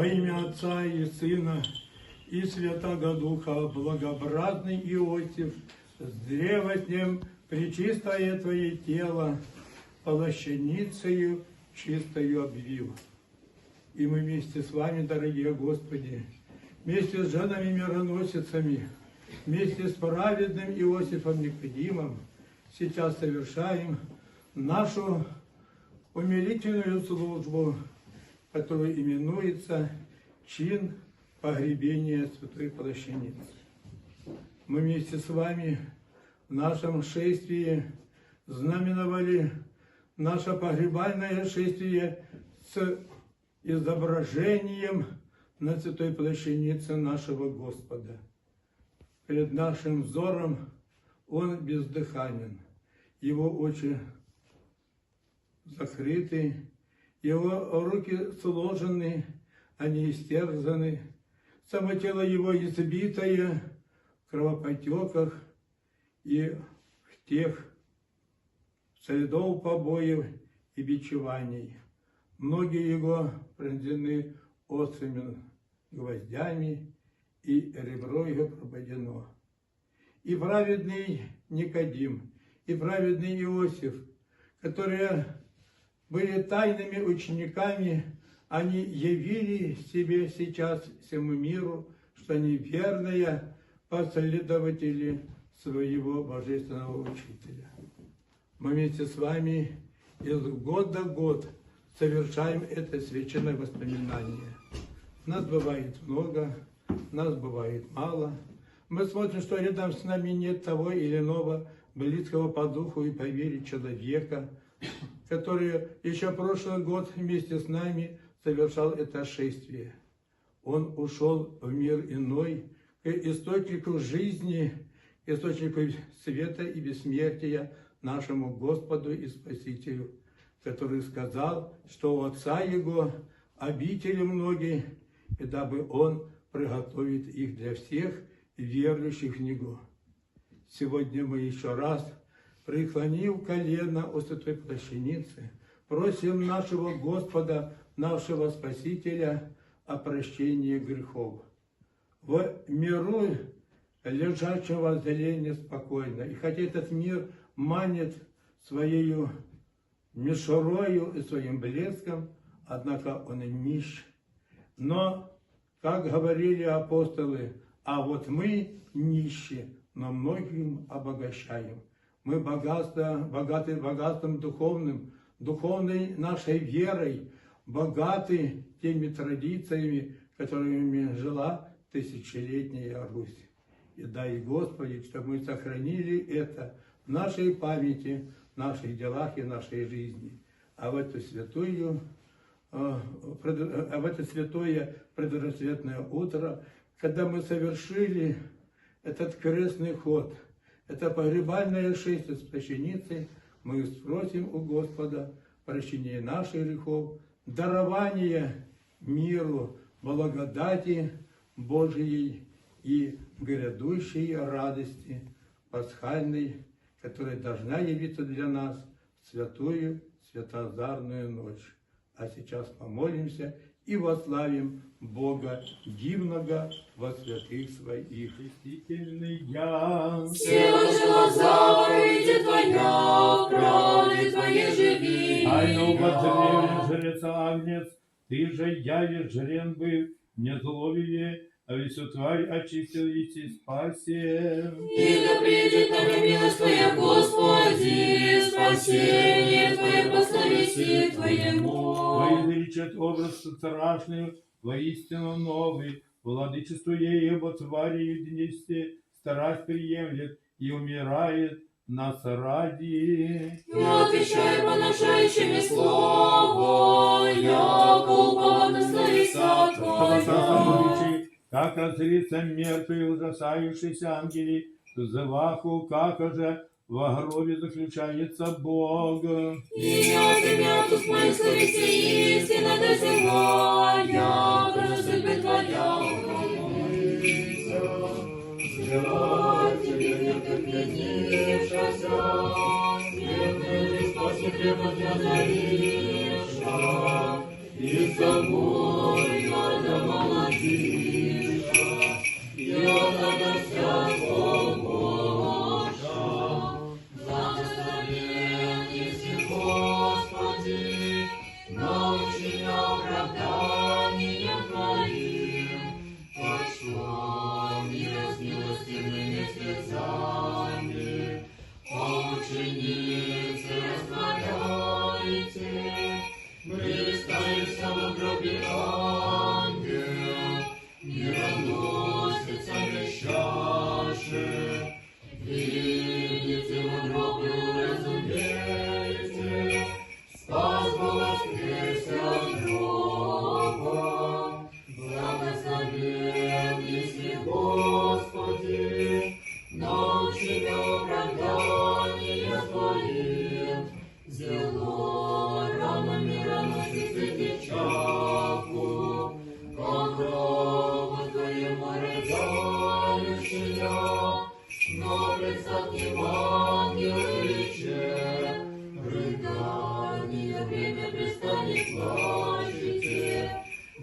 Во имя Отца и Сына и Святого Духа, благообразный Иосиф, с древотнем пречистое Твое тело, полощеницею чистою обвил. И мы вместе с вами, дорогие Господи, вместе с женами-мироносицами, вместе с праведным Иосифом Никодимом сейчас совершаем нашу умилительную службу, которая именуется чин погребения святой плащаницы. Мы вместе с вами в нашем шествии знаменовали наше погребальное шествие с изображением на святой плащанице нашего Господа. Перед нашим взором Он бездыханен, Его очи закрыты, Его руки сложены, они истерзаны, само тело Его избитое в кровопотеках и в тех следов побоев и бичеваний. Ноги Его пронзены острыми гвоздями, и ребро Его прободено. И праведный Никодим, и праведный Иосиф, которые были тайными учениками, они явили себе сейчас всему миру, что они верные последователи своего божественного учителя. Мы вместе с вами из года в год совершаем это священное воспоминание. Нас бывает много, нас бывает мало. Мы смотрим, что рядом с нами нет того или иного близкого по духу и по вере человека, который еще прошлый год вместе с нами совершал это шествие. Он ушел в мир иной, к источнику жизни, к источнику света и бессмертия, нашему Господу и Спасителю, который сказал, что у Отца Его обители многие, и дабы Он приготовит их для всех верующих в Него. Сегодня мы еще раз, преклонив колено у святой плащаницы, просим нашего Господа, нашего Спасителя о прощении грехов. В миру лежачего воззрения спокойно, и хотя этот мир манит своей мишурою и своим блеском, однако он и нищ. Но, как говорили апостолы, а вот мы нищие, но многим обогащаем. Мы богаты богатством духовным, духовной нашей верой, богаты теми традициями, которыми жила тысячелетняя Русь. И дай Господи, чтобы мы сохранили это в нашей памяти, в наших делах и в нашей жизни. А в это святое предрассветное утро, когда мы совершили этот крестный ход, это погребальное шествие с плащаницей, мы спросим у Господа прощения наших грехов, дарования миру, благодати Божией и грядущей радости пасхальной, которая должна явиться для нас в святую, святозарную ночь. А сейчас помолимся и вославим Бога дивного во святых своих. Христительный я, сила жила заповеди Твоя, в правде Твоей живи. Тайно воззрели жрец Агнец, Ты же явишь жрен быв, не зловие, а всю тварь очистил и спасе. И да придет нам милость Твоя, Господи, спасение Твое пославите Твоему. Воизречет образ страшный, воистину новый, владычествуя ибо твари вместе, страсть приемлет и умирает нас ради. Я отвечаю поношающими слово, яко уповано словеса Твоя. Как озрится мертвые ужасающиеся ангели, злаху, как же во гробе заключается Бог. И мят уст моих словеси истина дожила, яко же судьбы Твоя. Желаю Тебе, нетерпенившася, верный спаси требовать озариша, и собой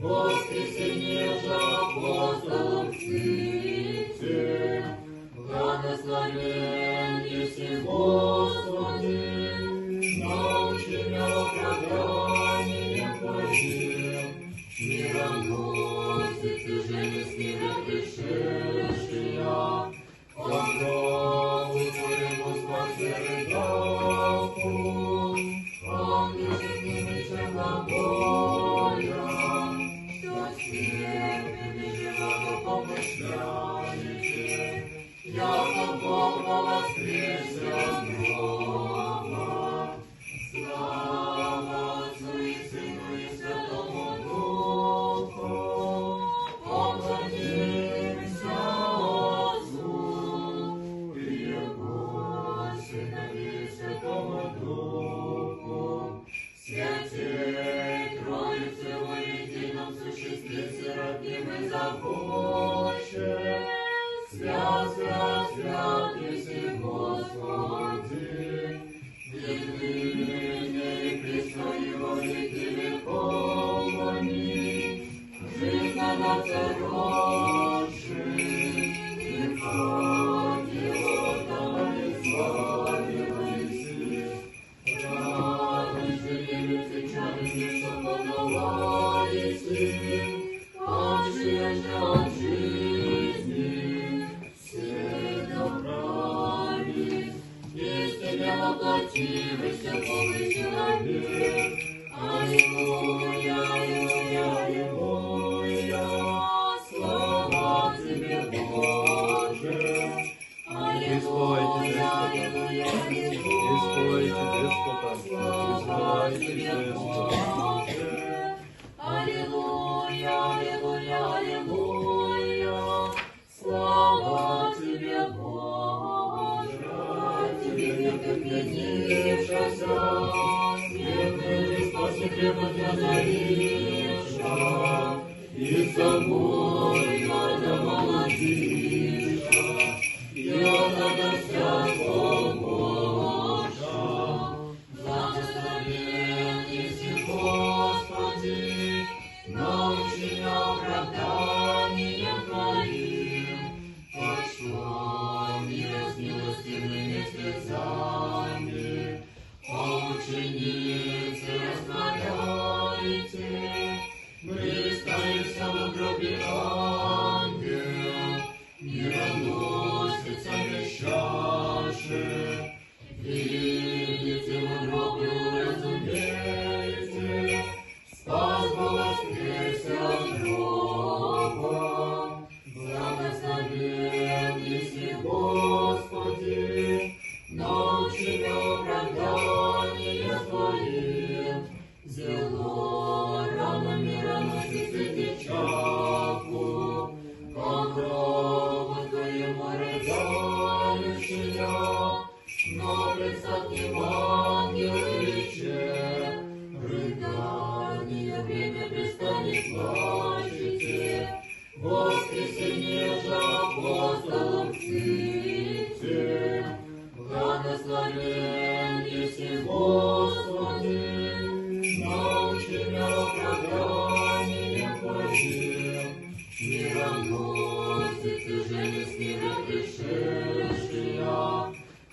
воскресение же апостолов Сыне, благословен еси Господи, научи меня оправданием Твоим, мироносицы же не с мира пришедшие, покрову Твоему спаси рыбалку, ангел же глаголя, что смертными живого помышляете, яко Бог воскресе от гроба. Слава Отцу и Сыну и Святому Духу, поклонимся Отцу и Его Сыну и Святому Духу, святей Троицы во едином существе сиротным и забоче. Свят, свят, свят, еси Господи, и ныне и присно и во веки веков. Аминь. Жизнь на царевши, и ходила там и славилась. Радуйся, девицы, чародейница, подавайся, падшие же от жизни, все добрались, из тебя воплотившийся Божий человек. Аллилуйя, аллилуйя, аллилуйя, слава тебе, Боже. Аллилуйя, аллилуйя, аллилуйя, слава тебе, Боже. Аллилуйя, аллилуйя, аллилуйя, слава тебе, Боже. Тебе не преклонившийся, смертный спаси крепость озаривша, и собой да молодиша, и отдадся Божа. Благословен еси Господи, научи меня оправданием Твоим, почтом мира с милостивыми слезами, о ученицы растворяйте, пристанется в гробе ангел, мироносица вещаши, видите в гробе уразумеете, спас воскресе от гроба. Благословен еси Господи, научи меня оправданием Твоим, зело рано мироносицы дичавку, ко гробу Твоему рыдающая, но представь им ангел величие, рыдание время пристанет плачете, воскресение же апостолов Сыне, благословен еси Господи, научи меня оправданием Твоим, мироносицы же не с мира пришедшие,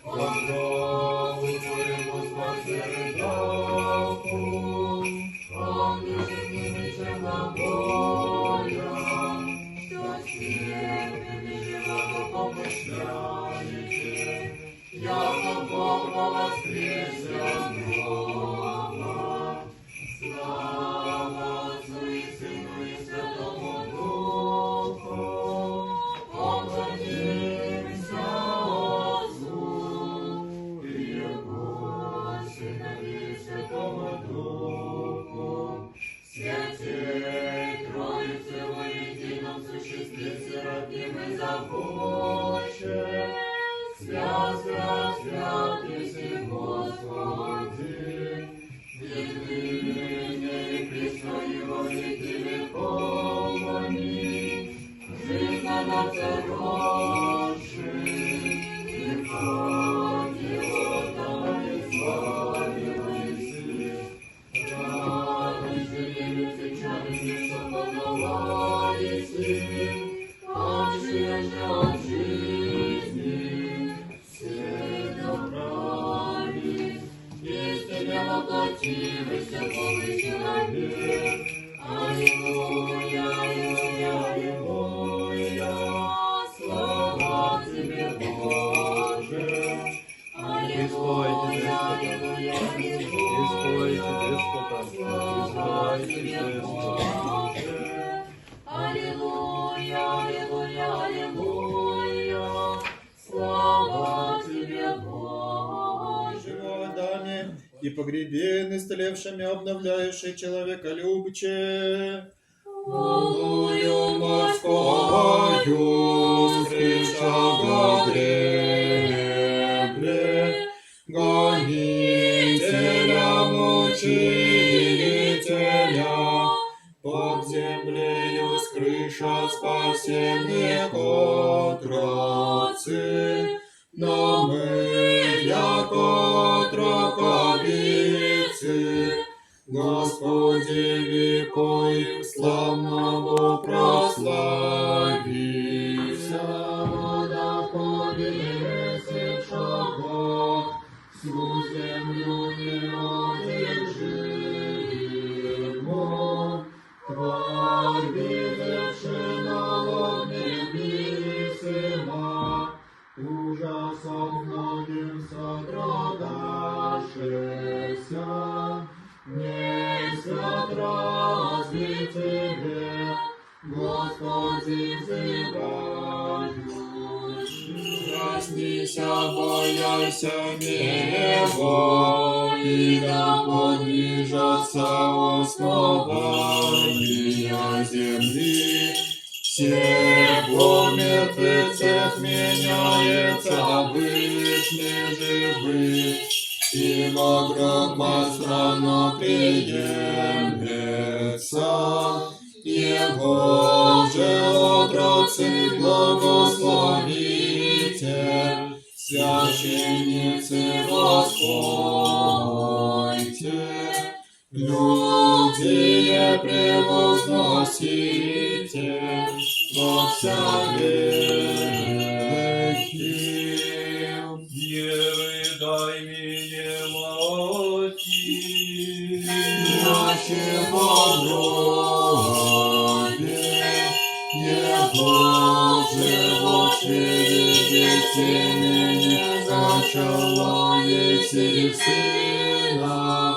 покрову Твоему спаси рыбалку, ангел же глаголя, что смертными живого помышляете, яко Бог воскресе от гроба. Слава Отцу и Сыну и Святому Духу, поклонимся Отцу и Его Сыну и Святому Духу, святей Троицы во едином существе сиротным и забоче. Свят, свят, свят, еси Господи, и ныне и присно и во веки веков. Аминь. Жизнь на царевши, и ходила там и славилась. Радуйся, девицы, чародейница, подавались им, отжежь от жизни, все добрали. Из тебя воплотившийся Божий человек. Аллилуйя, аллилуйя, аллилуйя, слава тебе, Боже. Аллилуйя, аллилуйя, аллилуйя, слава тебе, Боже. Аллилуйя, аллилуйя, аллилуйя, слава тебе, Боже. Живодане и погребен истлевшими, обновляющий человека любче. Волною морскою скрижала гребле, гонителя, мучителя, под землею скрыша спасенных отроцы, но мы, яко отроковицы, Господи векою славного прославися, доходи шагов, всю землю не одержимо, тварь, видевши налобных весима, ужасом многим содрогавшихся, не разве тебе, Господи, взывающий. Проснися, бояйся него, и да подвижется основания земли. Всего мертвецев меняется вышних живых, и во гроб странно приемлется. Его же отроцы благословите, священницы воспойте, люди превозносите во вся веки. Девы, дай мне молоти, нашего гробе, его живот видеть семени зачала еси сына,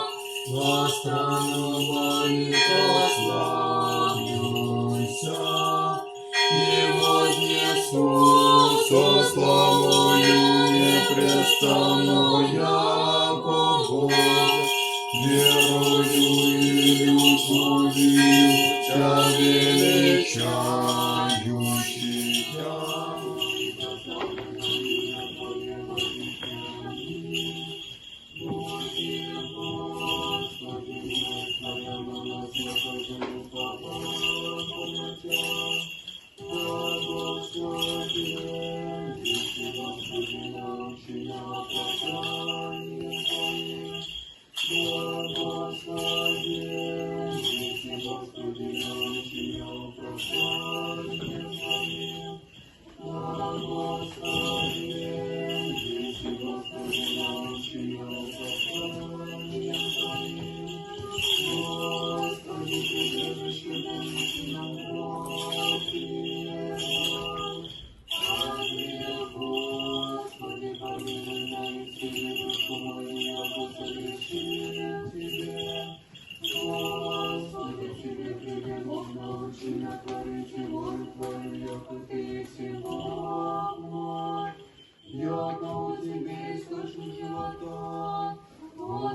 во страну мою пославлюся, и вознесу со славою непрестанную, яко Бог, верою и любовью Тя величающий я.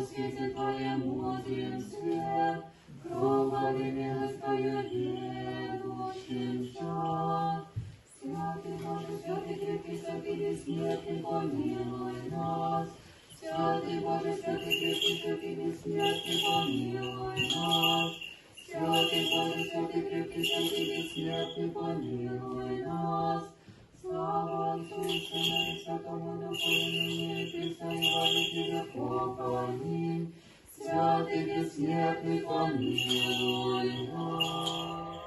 Свете Твоему зрим свет, кровавыми исповедующим час. Святый Боже, святый крепкий, святый бессмертный, помилуй нас. Святый Боже, святый крепкий, святый бессмертный, помилуй нас. Святый Боже, святый крепкий, святый бессмертный, помилуй нас. Слава Отцу и Сыну и Святому Духу, и ныне и присно и во веки веков. Аминь. Святый бессмертный, помилуй нас.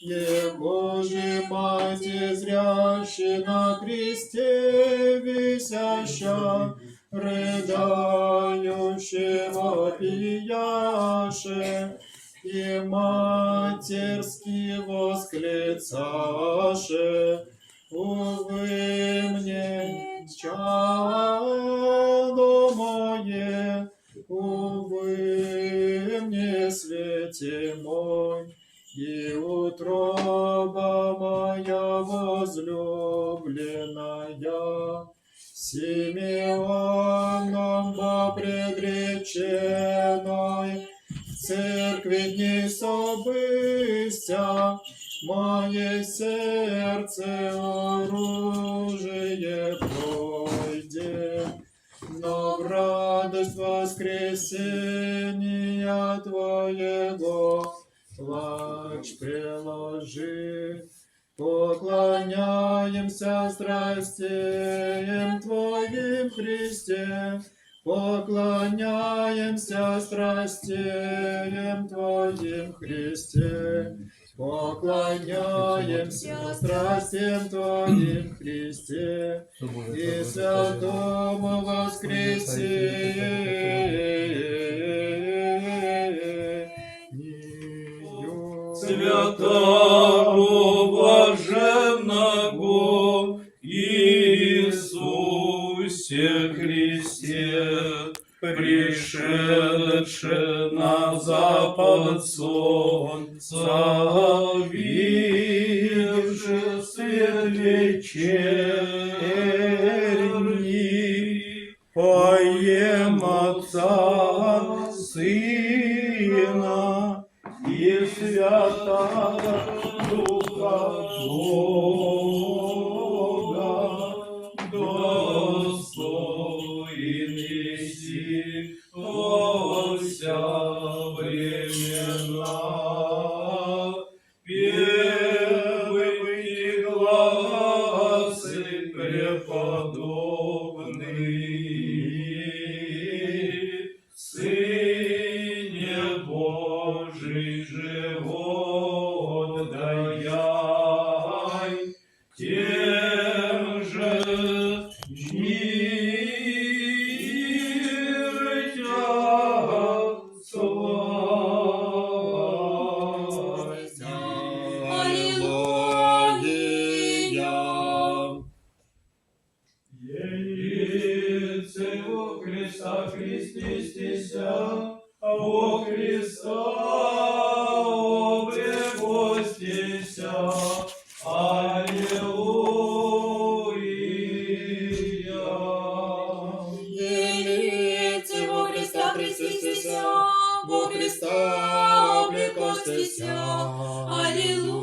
Его же Мати зрящи на кресте висяща, рыдающего пияше, и матерски восклицаше, увы мне, чадо мое, увы мне, свете мой, и утроба моя возлюбленная, Симеоном попредреченной, в церкви дней собыстя, мое сердце оружие пройдет, но в радость воскресения Твоего плач приложи. Поклоняемся страстям Твоим, Христе, поклоняемся страстям Твоим, Христе, поклоняемся страстям Твоим, Христе, и святому воскресению. Святого блаженного Иисусе Христе, пришедше на запад солнца, видевши свет вечерний, поем Отца, Сына и Святого Духа Бога, достоин еси во вся времена. Первый и гласы преподобный, Сыне Божий живот даяй, тем же мир Тя славить. Аллилуйя. Елице во Христа христистися, во Христа обрекостися. Аллилуйя. Елице во Христа христистися, во Христа облекостися. Аллилуйя.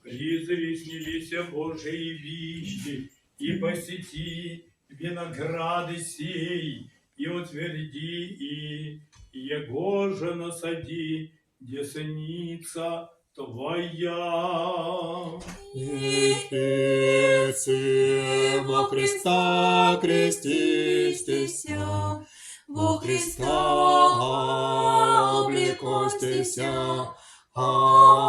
Призри снилися Божии вещи, и посети винограды сей, и утверди, и его же насади, десница Твоя. Ефесы во Христа крестистися, во Христа облекостися. Аллилуйя.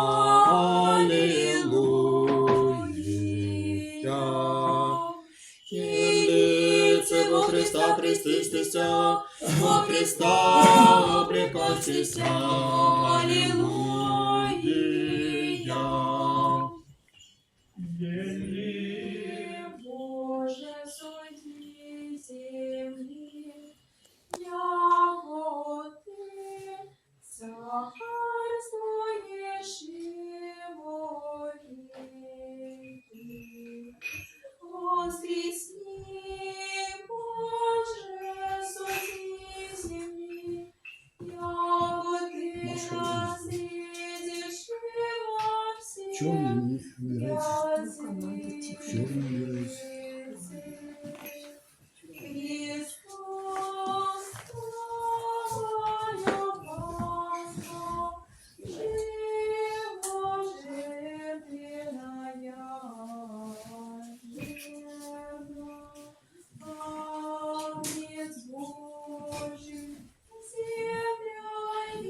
Елице во Христа крестистися, во Христа облекостися. Аллилуйя. Боже, суди земли, яко Ты царствуешь во веки. Воскресни, Боже, суди земли, яко Ты наследишь во всем. Христос, Твоя Пасха, живожертвенная, верна, Агнец Божий, земля и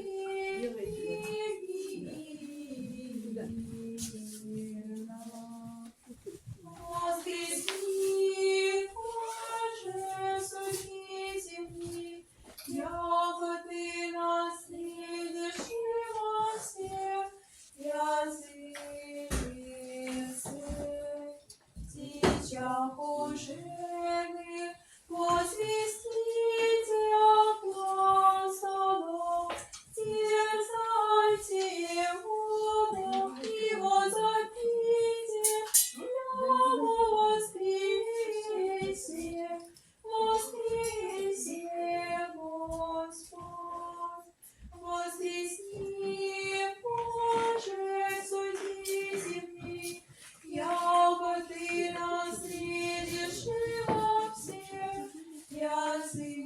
блаженных, возвестите апостолов, терзайте его и возопите на воскресе, воскресе, Господь. Воскресни, Боже, суди земли, яко Ты наследишь во всех языцах.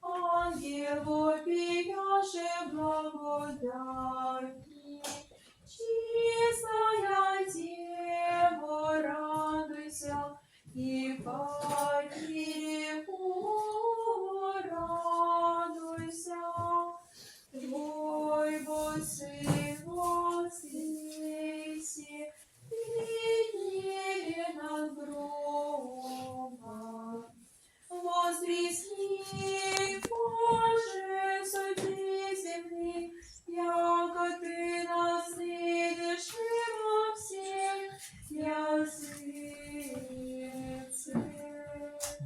Ангелу пияше благодати, чистая Дева, радуйся, и Катерику радуйся. Твой Сын воскресе, приднели над гробом. Воскресни, Боже, суди земли, яко Ты наследишь во всех языцах.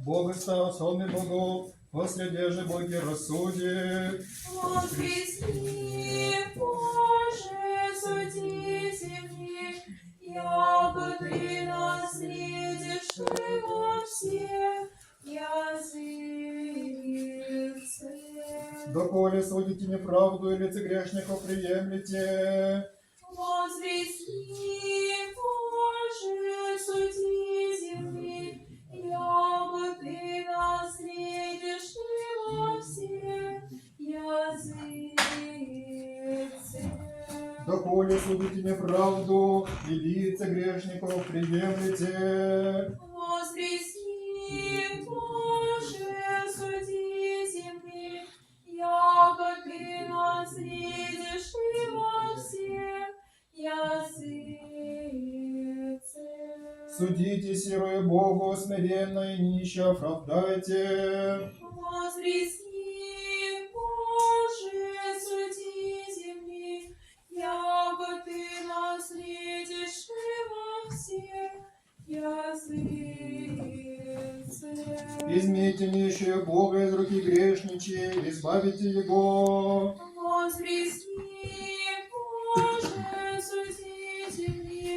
Бог стал сонный богов, посреди же боги рассудит. Воскресни, Боже, суди земли, яко Ты наследишь во всех языцах. Доколе судите неправду и лице грешников приемлете. Воскресни, Боже, суди земли, яко Ты наследишь во всех языцах. Доколе судите неправду и лице грешников приемлете. Воскресни, Боже, суди земли, яко Ты наследишь во всех языцах. Судите сирое Богу, смиренно и нище оправдайте. Воскресни, Боже, суди земли, яко Ты наследишь во всех языцах. Измите нищее Бога из руки грешничьей, избавите его. Воскресни, Боже, суди земли,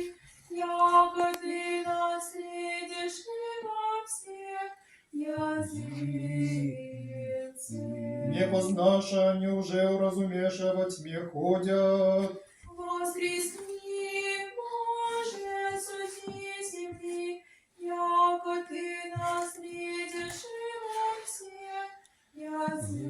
яко Ты наследишь во всех языцах. Не познаша, не уже уразумеша во тьме ходят. Воскресни, Боже, суди земли, яко Ты наследишь во всех языцах.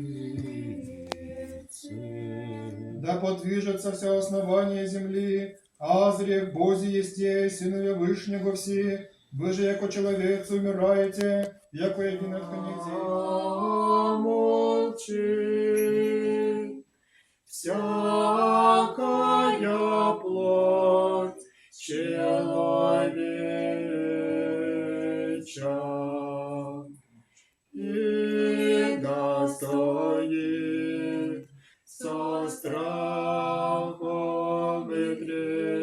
Да подвижется все основание земли, азрев Бози есте, сынове Вышнего все, вы же, яко человек, умираете, яко единых конец. Молчи, всякая плоть человеча, и достоит со страхом и трепетом,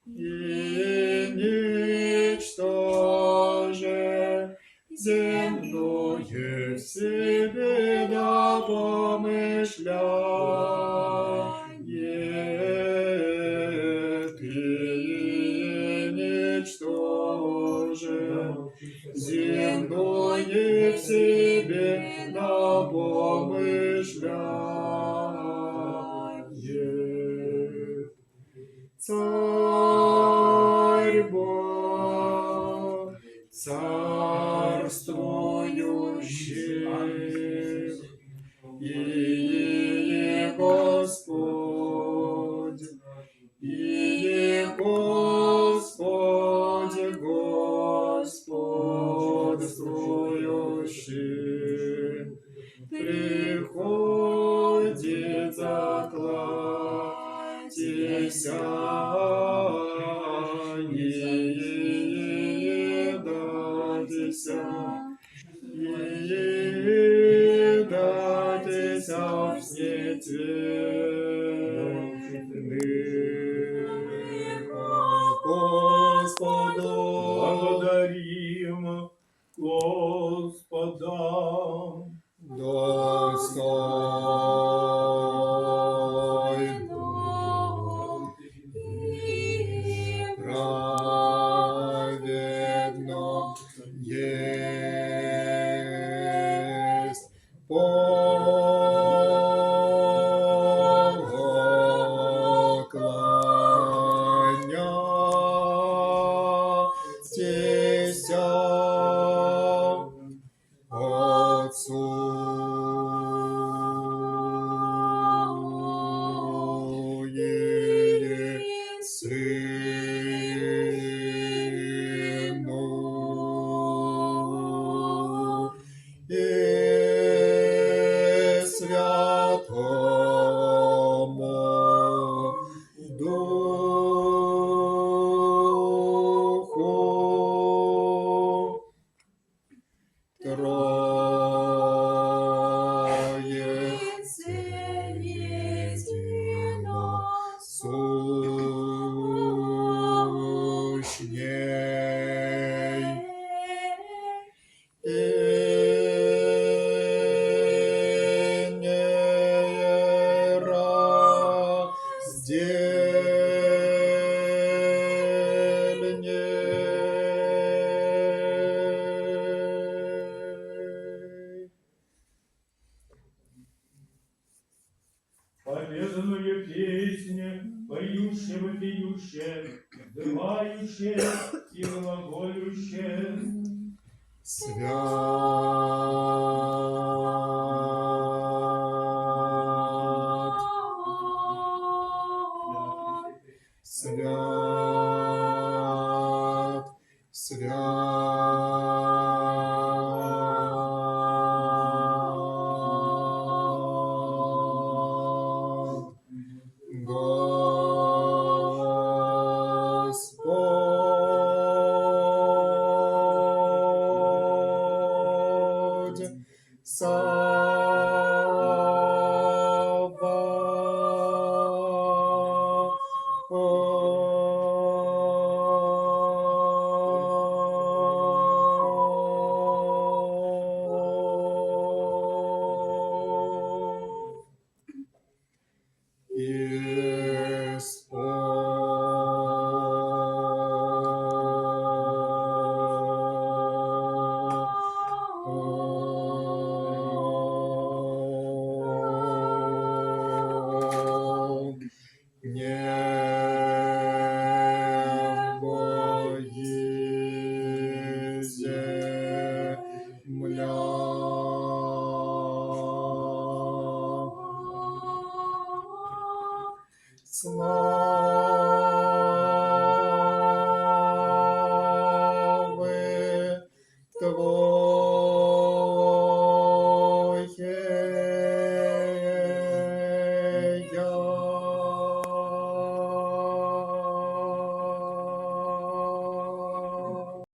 и ничтоже земное в себе да помышляет, и ничтоже земное в себе да помышляет. Царь Бог, царствующий, и Господь, господствующий, приходит заклатися, едатися в снете. Отцу и Сыну и Святому Духу. Трое сущней и нераздельней. Полезную песню, поющее, вопиющее, взывающее и глаголющее. Свят, свят, Господь, Сава, небо и земля.